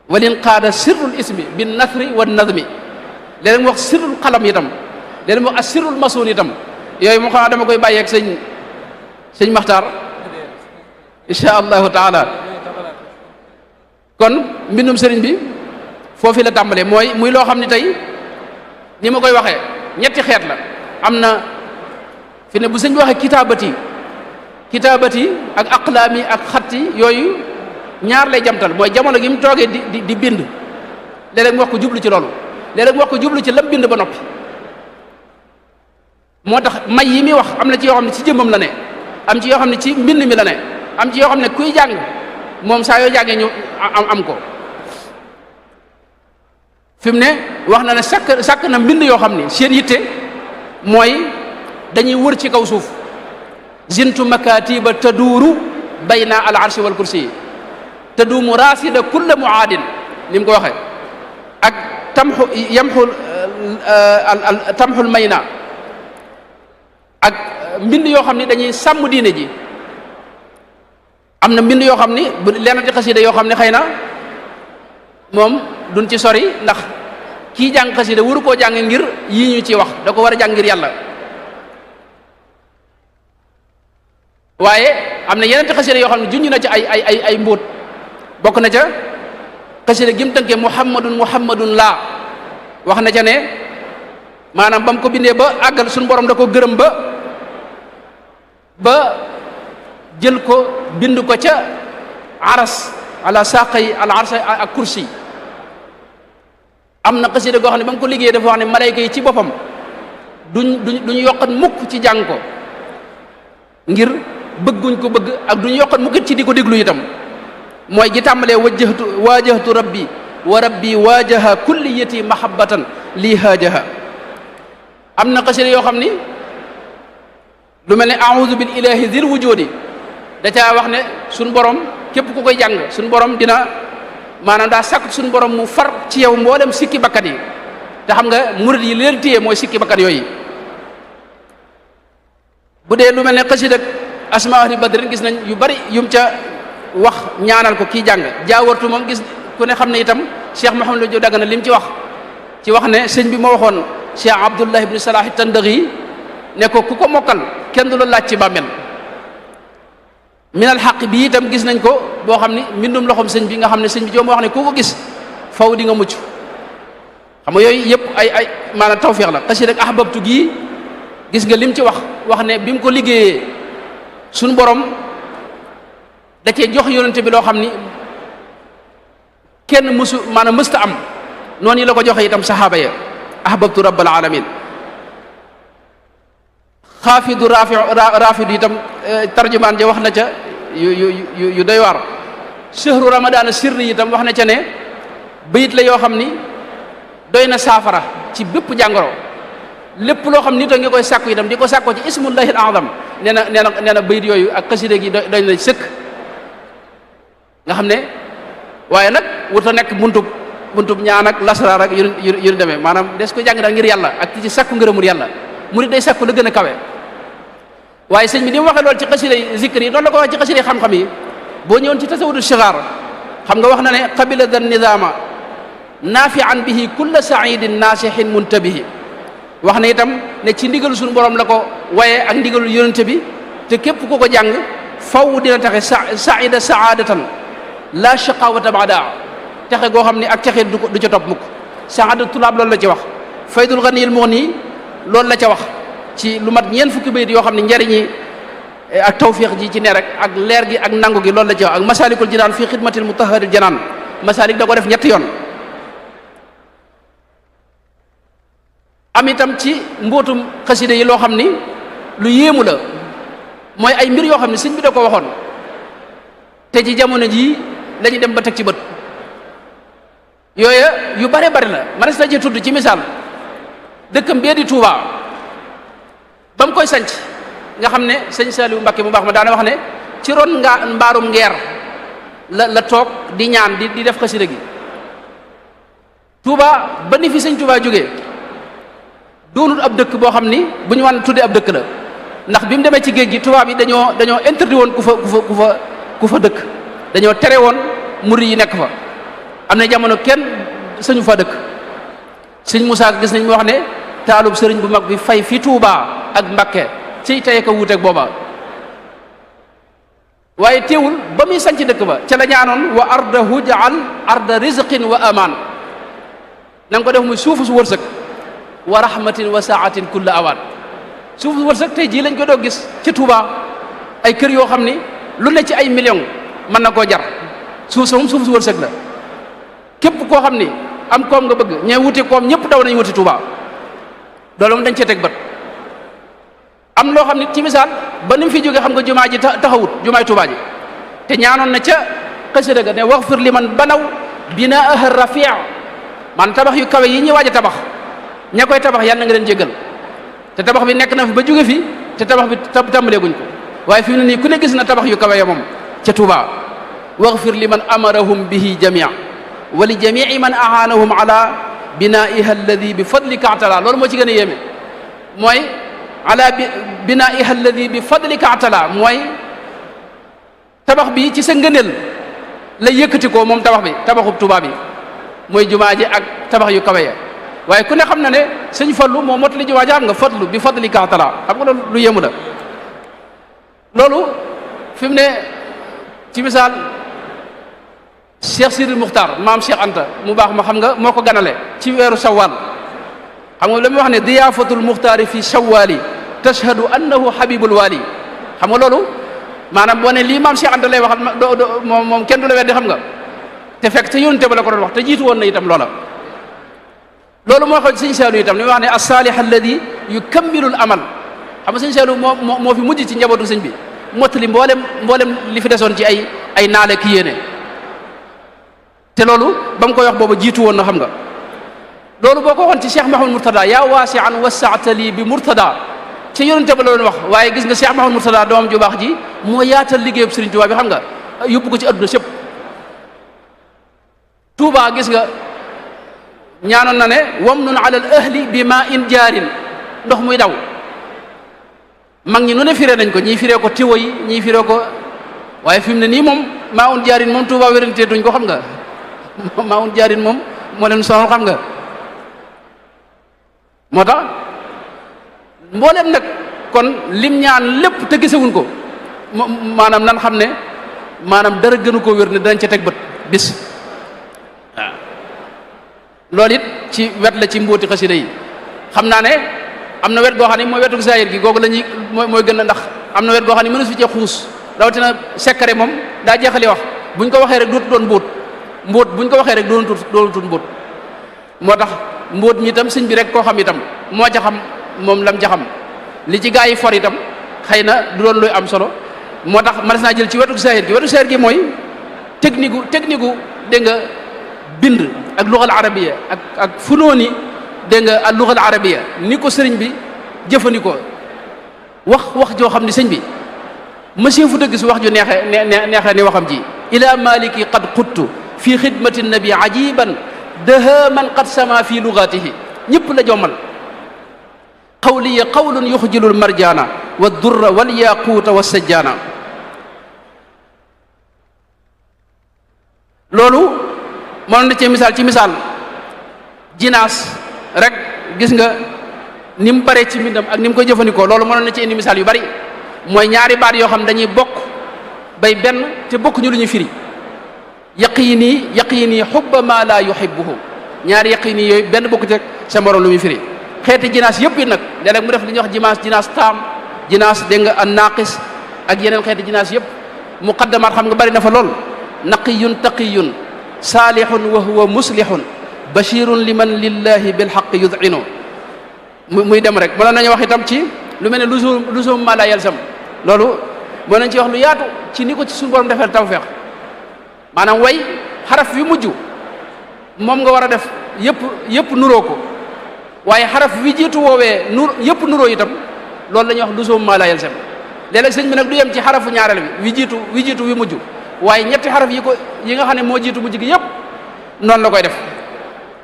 walin qaada sirrul ismi bin nasri wa nazmi léeg-léeg mu wax sirrul qalam itam léeg-léeg mu wax as sirrul masuun itam yooyu moo xam dama koy bàyyeeg sëñ Maxtaar insha allahu taala kon mbindum sëriñ bi foofu la tàmbalee muy loo xam ne tey ni ma koy waxee ñetti xeet la am na fi ne bu sëñ bi waxee kitaabati ak aqlaami ak xatti yooyu ñaar lay jamtal mooy jamono gi mu toogee di bind léeg-léeg mu wax ko jublu ci loolu léeg-léeg mu wax ko jublu ci lam bind ba noppi moo tax may yi muy wax am na ci yoo xam ne ci jëmmam la ne am ci yoo xam ne ci mbind mi la ne am ci yoo xam ne kuy jàng moom saa yoo jàngee ñu am ko fi mu ne wax na ne sàkk na mbind yoo xam ne seen yitte mooy dañuy wër ci kaw suuf zintu makatiba taduuru bayna al arshi wal kursi yi taduumu rasida kulla muaadin ni mu ko waxee ak tamxul mayna ak mbind yoo xam ne dañuy sàmm diine ji am na mbind yoo xam ni bu lenn ci xasida yoo xam ne xëy na moom duñ ci sori ndax kii jàng xasida waru koo jàng ngir yii ñu ci wax da ko war a jàng ngir yàlla waaye am na yeneen ci xasida yoo xam ne junj na ci ay mbóot bokk na ca xasida gi mu tënkee muhammadun laa wax na ca ne maanaam ba mu ko bindee ba àggal suñu borom da ko gërëm ba jël ko bind ko ca aras ala saqay al arsa ak kursi am na xasida goo xam ne ba mu ko liggéeyee dafa wax ne malayka yi ci boppam duñ yokkat mukk ci jàng ko ngir bëgguñ ko bëgg ak duñ yokkat mukk ci di ko déglu itam mooy gi tàmbalee waajahtu rabbi wa rabbi waajaha kulliyati mahabbatan lii haajaha am na xasida yoo xam ni lu mel ne a'udhu bil ilahi dhil wujudi da caa wax ne suñ borom képp ku koy jàng suñ borom dina maanaam daa sàkk suñ borom mu far ci yow mboolem sikki bakkat yi te xam nga murid yi leen téye mooy sikki bakkat yooyu bu dee lu mel ne xasida asmaa ahli badrin gis nañ yu bari yum ca wax ñaanal ko kii jàng jaawartu moom gis ku ne xam ne itam Cheikh Mouhamadou Diop Dagana lim ci wax ne sëñ bi moo waxoon Cheikh Abdullah ibn Salah Tandaghi ne ko ku ko mokkal kenn du la laaj ci bàmmeel minal xaq bi itam gis nañ ko boo xam ni mbindum loxoom sëñ bi nga xam ne sëñ bi joo moo wax ne ku ko gis faw di nga mucc xam nga yooyu yëpp ay maanaam tawfiix la xasi rek ahbabtu gii gis nga lim ci wax ne bi mu ko liggéeyee suñu borom da cee jox yonente bi loo xam ni kenn maanaam mësta am noonu la ko joxe itam saxaaba ya ahbabtu rabbal alamin xaafidu rafidu itam tarjumaan ja wax na ca yu doy waar shahru ramadaan sirri itam wax na ca ne bayit la yoo xam ni doy na saafara ci bépp jàngoro lépp loo xam nit a nga koy sàkku itam di ko sàkkoo ci ismullahil azam nee na bayit yooyu ak xasida gi doy na sëkk nga xam ne waaye nag wuta nekk buntub ñaan ak lasaraar ak yu demee maanaam des ko jàng daal ngir yàlla ak ci sàkku ngërëmul yàlla murid day sàkku la gën a kawe waaye sëñ bi ni mu waxee loolu ci xasida zikr yi noonu la ko wax ci xasida xam-xam yi boo ñëwoon ci tasawudu shigar xam nga wax na ne qabila dan nidama nafian bihi kulla saidin nasihin muntabihi wax na itam ne ci ndigalu suñu borom la ko waye ak ndigalul yonente bi te képp ku ko jàng faw dina taxe saida saadatan la shaqawata baada texe goo xam ne ak texe du ca topp mukk saada tulaab loolu la ci wax faydul ganiyil mughni loolu la ca wax ci lu mat ñeent fukki bayit yoo xam ne njariñi ak tawfiq ji ci ne rek ak leer gi ak nangu gi loolu la ca wax ak masalikul jinaan fii xidmatil mutahharil janaan masalik da ko def ñetti yoon am itam ci mbootum xasida yi loo xam ni lu yéemu la mooy ay mbir yoo xam ne sëñ bi da ko waxoon te ci jamono jii la ñu dem ba teg ci bët yooya yu bare bari la man na ci tudd ci misaal dëkkam bee di Touba ba mu koy sanc nga xam ne sëñ Saliou Mbacké mu baax ma daana wax ne ci ron mbaarum ngeer la toog di ñaan di def xasida gi Touba ba ni fi sëñ Touba jógee doonul ab dëkk boo xam ni bu ñu wan tuddee ab dëkk la ndax bi mu demee ci géej gi tubaab yi dañoo interdit woon ku fa dëkk dañoo tere woon murid yi nekk fa am na jamono kenn sañu fa dëkk sëñ Moussa gis nañ mu wax ne taalub sëriñ bu mag bi fay fi Touba ak Mbakke ciy teye ko wuuteeg booba waaye teewul ba muy sanc dëkk ba ca la ñaanoon wa ardahu jaal arda rizqin wa aman na nga ko def muy suufu su wërsëg wa rahmatin wa saatin kulla awaan suufu su wërsëg tey jii lañ ko doog gis ci Touba ay kër yoo xam ni lu ne ci ay millions mën na koo jar suuf sa moom suuf su wërsëg la képp koo xam ni am koom nga bëgg ñee wuti koom ñëpp daw nañ wuti Touba loolu moom dañ cee teg bët am loo xam ne ci misaal ba ni mu fi jógee xam nga jumaa ji taxawut jumaay Touba ji te ñaanoon na ca xasida ga ne waxfir liman banaw binaaha rafia man tabax yu kawe yi ñuy waaj a tabax ña koy tabax yàlla na nga leen jéggal te tabax bi nekk na fi ba jóge fi te tabax bi tàmbaleeguñ ko waaye fi mu ne nii ku ne gis na tabax yu kawe ya moom ca Touba waxfir liman amarahum bihi jamia wa li jamii man ahanahum ala binaiha alladi bi fadlika atala loolu moo ci gën a yéeme mooy ala binaiha alladi bi fadlika atala mooy tabax bi ci sa ngëneel la yëkkati ko moom tabax bi tabaxub Touba bi mooy jumaa ji ak tabax yu kawe ya waaye ku ne xam na ne sëñ Fallu moo motali jumaa ji xam nga fadlu bi fadlika atala xam nga loolu lu yéemu la loolu fi mu ne ci misaal Cheikh Sidi Muxtaar maam Cheikh Anta mu baax ma xam nga moo ko ganale ci weeru shawwal xam nga la muy wax ne diyaafatul muxtaari fi shawwali tashhadu annahu habibul wali xam nga loolu maanaam boo ne lii maam Cheikh Anta lay waxal moom kenn du la weddi xam nga te fekk te yónte ba la ko doon wax te jiitu woon na itam loola loolu moo xew sëñ Saliou itam li muy wax ne as-salih alladi yukammilul amal xam nga sëñ Saliou moo fi mujj ci njabootu sëñ bi mottali mboolem li fi desoon ci ay naale ki yéene te loolu ba mu koy wax booba jiitu woon na xam nga loolu boo ko waxoon ci Cheikh Mahamadou Mourtada yaa waasi'an wasaatali bi Mourtada ci yonente ba la doon wax waaye gis nga Cheikh Mahamadou Mourtada doomam ju baax ji moo yaatal liggéeyub Serigne Touba bi xam nga yóbbu ko ci adduna sépp Touba gis nga ñaanoon na ne wam nun ala al ahli bi ma in jaarin ndox muy daw mag ñi nu ne firee nañ ko ñii firee ko tiwo yi ñii firee ko waaye fi mu ne nii moom maa un jaarin moom Tuubaa wérante duñ ko xam nga maa un jaarin moom moo leen sonal xam nga moo tax mbooleem nag kon lim ñaan lépp te gisewuñ ko maanaam nan xam ne maanaam dara gënu koo wér ne danañ ca teg bët bis waaw loolu it ci wet la ci mbóoti xasida yi xam naa ne am na wet goo xam ne mooy wetu zahir gi googu la ñuy mooy gën a ndax am na wet goo xam ne mënu fi cee xuus rawatina secret moom daa jeexali wax buñ ko waxee rek dootu doon mbóot buñ ko waxee rek doonutut mbóot moo tax mbóot mi itam sëñ bi rek koo xam itam moo ca xam moom lam ca xam li ci gaa yi for itam xëy na du doon luy am solo moo tax mënees naa jël ci wetu zahir gi mooy technique gu dégg nga bind ak lugal arabiya ak funooni dégg nga ak lugal arabiya ni ko sëriñ bi jëfandikoo wax joo xam ni sëñ bi monsieur fu dëgg su wax ju neexee ni waxam ji ila maliki qad quttu fi xidmati nabi ajiban daha man qad sama fi lugatihi ñëpp la jommal qawliya qawlun yuxjilul marjana wa durra wal yaquuta wa sajjana loolu mënoon na ci misaal jinaas rek gis nga ni mu baree ci mbindam ak ni mu koy jëfandikoo loolu mënoon na ci indi misaal yu bari mooy ñaari baat yoo xam dañuy bokk bay benn te bokk ñu lu ñuy firi yaqini xubba ma la yuhibbuhu ñaari yaqini yooyu benn bokku ci rek sa morom lu muy firi xeeti jinaas yëpp yi nag léeg-léeg mu def li ñuy wax jinaas taam jinaas dégg nga an naqis ak yeneen xeeti jinaas yëpp muqaddamaat xam nga bari na fa lool naqiyun taqiyun saalihun wa huwa muslihun bashirun liman lillahi bilxaq yud'inu muy dem rek mënoon nañu wax itam ci lu mel ne luzum ma la yalzam loolu mën nañ ci wax lu yaatu ci ni ko ci suñu borom defee tawfeex maanaam way xaraf wi mujj moom nga war a def yëpp nuroo ko waaye xaraf wi jiitu woowee yëpp nuroo itam loolu la ñuy wax luzum ma la yalzam léeg-léeg sëñ bi nag du yem ci xarafu ñaareel wi jiitu wi mujj waaye ñetti xaraf yi nga xam ne moo jiitu mujj gi yëpp noonu la koy def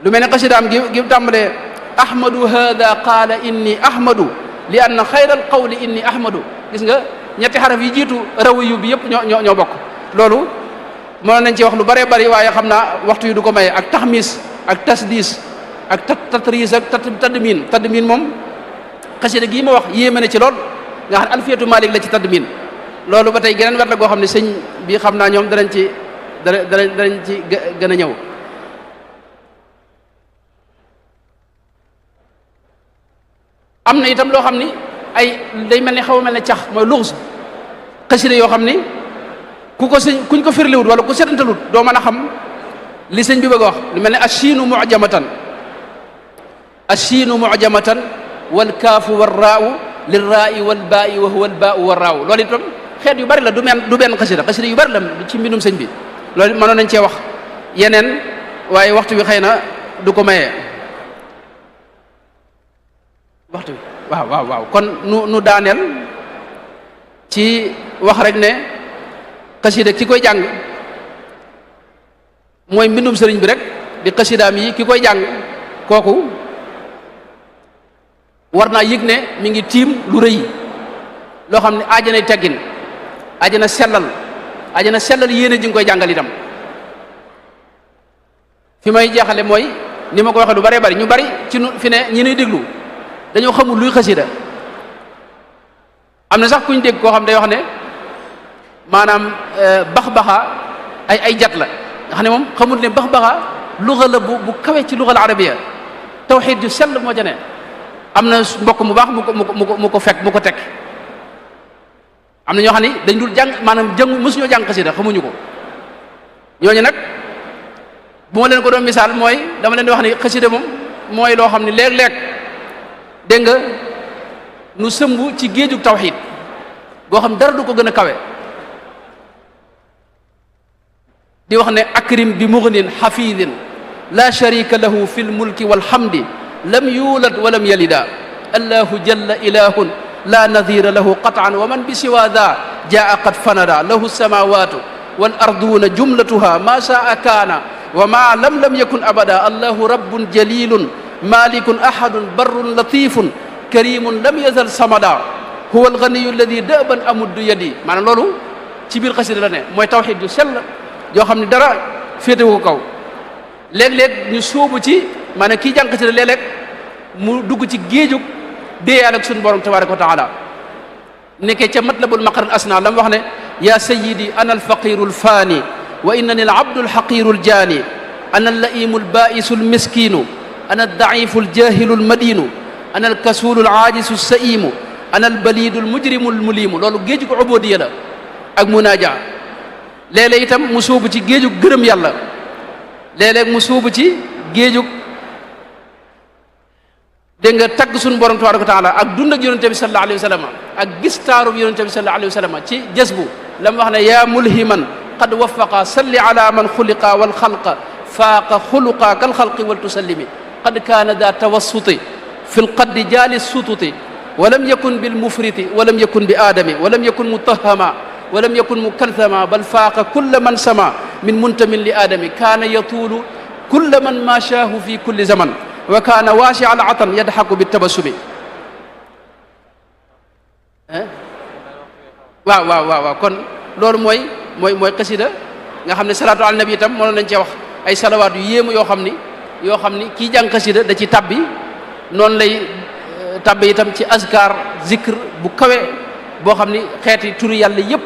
lu mel ne xasidaam gi tàmbalee ahmadu hada qaala inni ahmadu li anna xayral qawli inni ahmadu gis nga ñetti xaraf yi jiitu rawiyu bi yëpp ñoo bokk loolu mënoon nañ ci wax lu bëree bëri waaye xam naa waxtu yi du ko maye ak taxmis ak tasdis ak tatris ak tadmin moom xasida gii ma wax yéeme na ci lool nga xam alfiyatu malik la ci tadmin loolu ba tey geneen wet la goo xam ne sëñ bi xam naa ñoom danañ ci gën a ñëw am na itam loo xam ni ay day mel ni xaw a mel ne cax mooy luxus xasida yoo xam ni kuñ ko firliwut wala ku setantalut doo mën a xam li sëñ bi bëgg a wax lu mel ne ashiinu mujamatan wal kaafu war raau lil raai wal baai wa huwa al baau war raaw loolu itam xeet yu bari la du benn xasida yu bari la ci mbindum sëñ bi loolu mënoon nañ cee wax yeneen waaye waxtu wi xëy na du ko mayee waxtu wi waaw kon nu daaneel ci wax rek ne xasida ki koy jàng mooy mbindum sëriñ bi rek di xasidaam yi ki koy jàng kooku war naa yëg ne mi ngi tiim lu rëy loo xam ne aajanay teggin ajana sellal yéene ji nga koy jàngal itam fi may jeexale mooy ni ma ko waxee lu bëree bëri ñu bëri ci fi ne ñi nuy déglu dañoo xamul luy xasida am na sax kuñ dégg koo xam day wax ne maanaam bax-baxa ay jat la nga xam ne moom xamul ne bax-baxa luga la bu kawe ci lugal arabiya tawxiid ju sell moo ca ne am na mbokk mu baax mu ko teg am na ñoo xam ne dañ dul jàng maanaam mësuñoo jàng xasida xamuñu ko ñooñu nag bu ma leen ko doon misaal mooy dama leen di wax ni xasida moom mooy loo xam ne léeg-léeg dégg nga nu sëmb ci géejug tawxiid goo xam dara du ko gën a kawe di wax ne akrim bi mugnin xafidin la sharika lahu fi lmulki walhamdi lam yulad wa lam yalida allahu jalla ilahun la nadira lahu qatan wa man bi siwa da jaa qad fanada lahu samawatu wal arduna jumlatuha ma saa kaana wa ma lam yakun abada allahu rabbun jalilun malikun ahadun barrun latifun karimun lam yazal samada huwa alganiyu alladi daban amuddu yadi maanaam loolu ci biir xasida la ne mooy tawxiid ju sell yoo xam ne dara féetewu ko kaw léeg-léeg ñu sóobu ci maanaam kii jàng xasida léeg-léeg mu dugg ci géejug déeyaal ak suñu borom tabaraka wa taala nekkee ca matlabul maqaral asna la mu wax ne ya sayyidi ana alfaqiru alfaani wa innani alabdu alxaqiru aljaani ana allaimu albaisu almiskinu ana aldaifu aljahilu almadinu ana alkasulu alaajisu alsaimu ana albalidu almujrimu almulimu loolu géejug ubudiyya la ak munaaja léeg-léeg itam mu sóobu ci géejug gërëm yàlla léeg-léeg mu sóobu ci géejug dégg nga tagg suñu borom tabaraka wa taala ak dund ak yonente bi sallallahu alayhi wa sallam ak gis taarub yonente bi sallallahu alayhi wa sallam ci jazbu la mu wax ne yaa mulhiman qad waffaqa salli ala man xuliqa wal xalqa faaqa xuluqa kal xalqi wal tusallimi qad kaana daa tawassuti fi lqaddi jaali sututi wa lam yakun bil mufriti wa lam yakun bi aadami wa lam yakun mutahama wa lam yakun mukalthama bal faaqa kulla man sama min muntamin li aadami kaana yatuulu kulla man maashaahu fi kulli zaman wa kaana waasi al atan yadxaku bi tabassumi waaw kon loolu mooy xasida nga xam ne salaatu ala nabi itam mënoon nañ cee wax ay salawaat yu yéemu yoo xam ni kii jàng xasida da ci tabbi noonu lay tabbi itam ci azkar zikr bu kawe boo xam ni xeeti turi yàlla yépp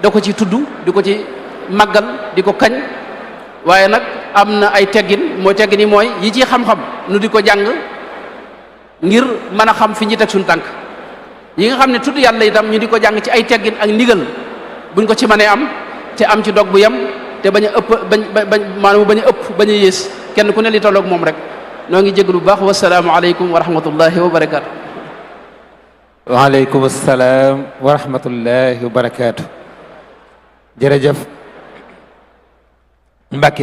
da ko ci tudd di ko ci màggal di ko kañ waaye nag am na ay teggin mooy yi ci xam-xam nu di ko jàng ngir mën a xam fi ñi teg suñu tànk yi nga xam ne tudd yàlla itam ñu di ko jàng ci ay teggin ak ndigal buñ ko ci mënee am te am ci dog bu yem te bañ a ëpp maanaam bañ a ëpp bañ a yées kenn ku ne li tolloog moom rek noo ngi jégalu bu baax wasalaamu aleykum wa rahmatullahi wa barakaatu. waaleykum salaam wa rahmatullahi wa barakaatu. jërëjëf Mbacke.